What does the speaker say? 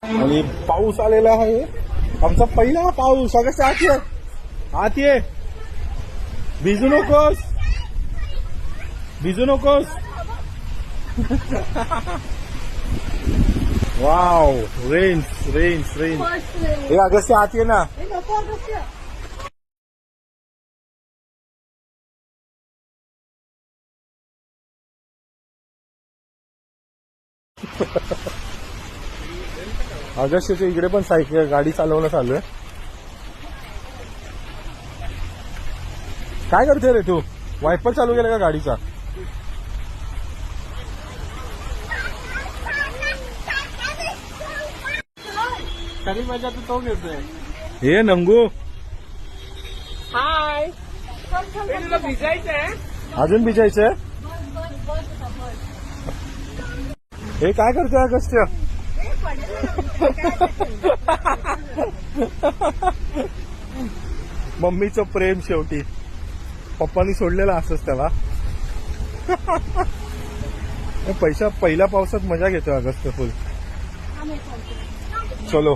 आणि पाऊस आलेला आहे, आमचा पहिला पाऊस. अगं आत ये, आत ये, भिजू नकोस, भिजू नकोस. Wow, rains rains rains. हे अगस्त्य आत ये ना. अगस्त्यच्या इकडे पण सायकल गाडी चालवणं चालू आहे. काय करते रे तू? वायपर चालू केलं का गाडीचा? खरी मजा तर तो घेतोय. हे नंगू हाय, तुला भिजायचंय? अजून भिजायचंय. हे काय करतोय अगस्त्य? मम्मीचं प्रेम शेवटी पप्पांनी सोडलेलं असंच त्याला. पहिल्या पावसात मजा घेतोय अगस्त्य फुल. चलो.